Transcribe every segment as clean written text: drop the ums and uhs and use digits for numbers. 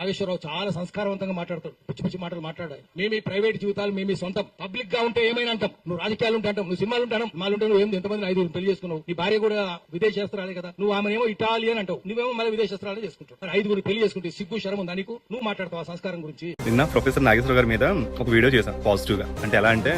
నాగేశ్వరరావు చాలా సంస్కారవంతంగా మాట్లాడతాడు. పిచ్చి పిచ్చి మాటలు మాట్లాడాలి. మేము ప్రైవేట్ జీవితాలు మేము సొంతం. పబ్లిక్ గా ఉంటే ఏమైనా అంటాం. నువ్వు రాజకీయాలు ఉంటే అంటాం, నువ్వు సినిమాలు ఉంటాను, సినిమాలు ఉంటే నువ్వు ఎంతమంది 5 పెళ్లి చేసుకున్నావు. నీ భార్య కూడా విదేశస్త్రాలే కదా. నువ్వు ఆమెనేమో ఇటాలియన్ అంటావు, నువ్వేమో మళ్ళీ విదేశస్త్రాలే చేసుకుంటావు. 5 పెళ్లి చేసుకుంటే సిగ్గు శరం ఉందా నీకు? నువ్వు మాట్లాడతావు ఆ సంస్కారం గురించి. నిన్న ప్రొఫెసర్ నాగేశ్వర గారి మీద ఒక వీడియో చేశాను పాజిటివ్ గా. అంటే ఎలా అంటే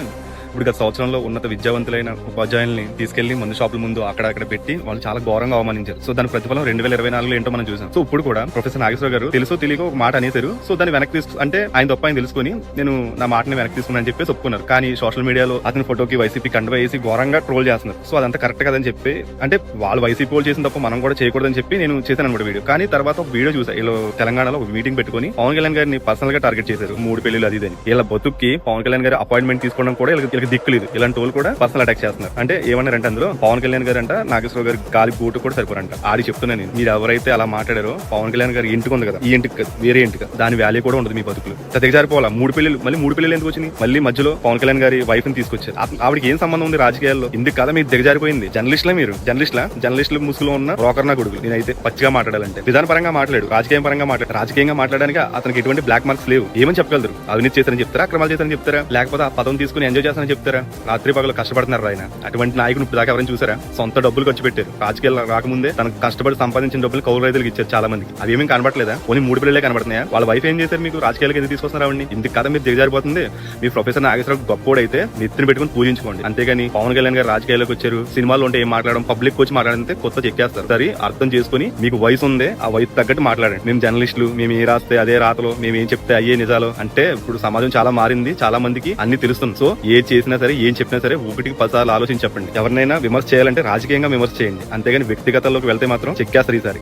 ఇప్పుడు గత సంవత్సరంలో ఉన్నత విద్యావంతులైన ఉపాధ్యాయుల్ని తీసుకెళ్లి మందు షాపుల ముందు అక్కడ పెట్టి వాళ్ళు చాలా ఘోరంగా అవమానించారు. సో దాని ప్రతిఫలం 2024లో ఏంటో మనం చూసాం. సో ఇప్పుడు కూడా ప్రొఫెసర్ నాగేశ్వర గారు తెలుసో తెలియక ఒక మాట అనేశారు. సో దాన్ని వెనక్కి అంటే ఆయన తప్ప ఆయన తెలుసుకుని నేను నా మాటని వెనక్కి తీసుకున్నాను చెప్పి ఒప్పుకున్నారు. కానీ సోషల్ మీడియాలో అతని ఫోటోకి వైసీపీ కండువా వేసి ఘోరంగా ట్రోల్ చేస్తున్నారు. సో అదంతా కరెక్ట్ కదని చెప్పి, అంటే వాళ్ళు వైసీపీ వాళ్ళు చేసిన తప్ప మనం కూడా చేయకూడదని చెప్పి నేను చేశాను అనమాట వీడియో. కానీ తర్వాత ఒక వీడియో చూసా, ఇలా తెలంగాణలో ఒక మీటింగ్ పెట్టుకుని పవన్ కళ్యాణ్ గారిని పర్సనల్ గా టార్గెట్ చేశారు. 3 పెళ్లిలు అది ఇదని. ఇలా బతుక్కి పవన్ కళ్యాణ్ గారి అపాయింట్మెంట్ తీసుకోవడం కూడా వీళ్ళకి దిక్కులేదు. ఇలాంటి వాళ్ళు కూడా పర్సనల్ అటాక్ చేస్తున్నారు. అంటే ఏమన్నారంటే అందులో పవన్ కళ్యాణ్ గారు అంట నాగేశ్వర గారి గాలి బూటు కూడా సరిపోరంట. ఆడి చెప్తున్నా నేను, మీరు ఎవరైతే అలా మాట్లాడారో పవన్ కళ్యాణ్ గారి ఇంటికి ఉంది కదా, ఈ ఇంటికి కదా, వేరే ఇంటికి, దాని వాల్యూ కూడా ఉండదు మీ బతుకులు. దిగజారిపోవాలా 3 పెళ్లిలు, మళ్ళీ 3 పెళ్లిలు ఎందుకు వచ్చినాయి? మళ్ళీ మధ్యలో పవన్ కళ్యాణ్ గారి వైఫ్ ని తీసుకొచ్చారు. ఆవిడకి ఏం సంబంధం ఉంది రాజకీయాల్లో? ఇందుకు కదా మీరు దిగజారిపోయింది. జర్నలిస్టులా మీరు? జర్నలిస్టులు ముసుగులో ఉన్న బ్రోకర్ నా కొడుకు. నేనైతే పచ్చిగా మాట్లాడాలంటే విధాన పరంగా మాట్లాడు, రాజకీయ పరంగా మాట్లాడు. రాజకీయంగా మాట్లాడడానికి అతనికి ఎటువంటి బ్లాక్ మార్క్స్ లేవు. ఏమని చెప్పగలరు? అవినీతి చేశారని చెప్తారా, అక్రమాలు చేశారని చెప్తారా, లేకపోతే ఆ పదం తీసుకుని ఎంజాయ్ చేస్తారని చెప్తారా? రాత్రి పగలు కష్టపడుతున్నారు ఆయన. అటువంటి నాయకుని ఇప్పుడు దాకా ఎవరైనా చూసారా? సొంత డబ్బులు ఖర్చు పెట్టారు. రాజకీయాలు రాకముందే తనకు కష్టపడి సంపాదించిన డబ్బులు కౌలు రైతులకు ఇచ్చారు చాలా మందికి. అవి ఏమీ కనబడలేదా? ఓన్లీ 3 పిల్లలే కనబడుతున్నాయా? వాళ్ళ వైఫ్ ఏం చేశారు? మీకు రాజకీయాలకు ఎందుకు తీసుకొస్తున్నారు ఆవిడని? ఇందుకు కదా మీరు దిగజారిపోతుంది. మీ ప్రొఫెసర్ నాగేశ్వరరావు గొప్పోడైతే నెత్తిని పెట్టుకుని పూజించుకోండి. అంతేగాని పవన్ కళ్యాణ్ గారు రాజకీయాలకు వచ్చారు, సినిమాలు ఉంటే ఏం మాట్లాడడం, పబ్లిక్ వచ్చి మాట్లాడితే కొత్త చెక్కేస్తారు. సరే అర్థం చేసుకుని మీకు వయసు ఉంది, ఆ వయసు తగ్గట్టు మాట్లాడండి. మేము జర్నలిస్టులు, మేము ఏ రాస్తే అదే రాతలో, మేము ఏం చెప్తే అయ్యే నిజాలు. అంటే ఇప్పుడు సమాజం చాలా మారింది, చాలా మందికి అన్ని తెలుస్తుంది. సో ఏం చేసినా సరే, ఏం చెప్పినా సరే 1కి 10 సార్లు ఆలోచించి చెప్పండి. ఎవరినైనా విమర్శ చేయాలంటే రాజకీయంగా విమర్శ చేయండి, అంతేగాని వ్యక్తిగతాల్లోకి వెళ్తే మాత్రం చెక్కేస్తారు ఈసారి.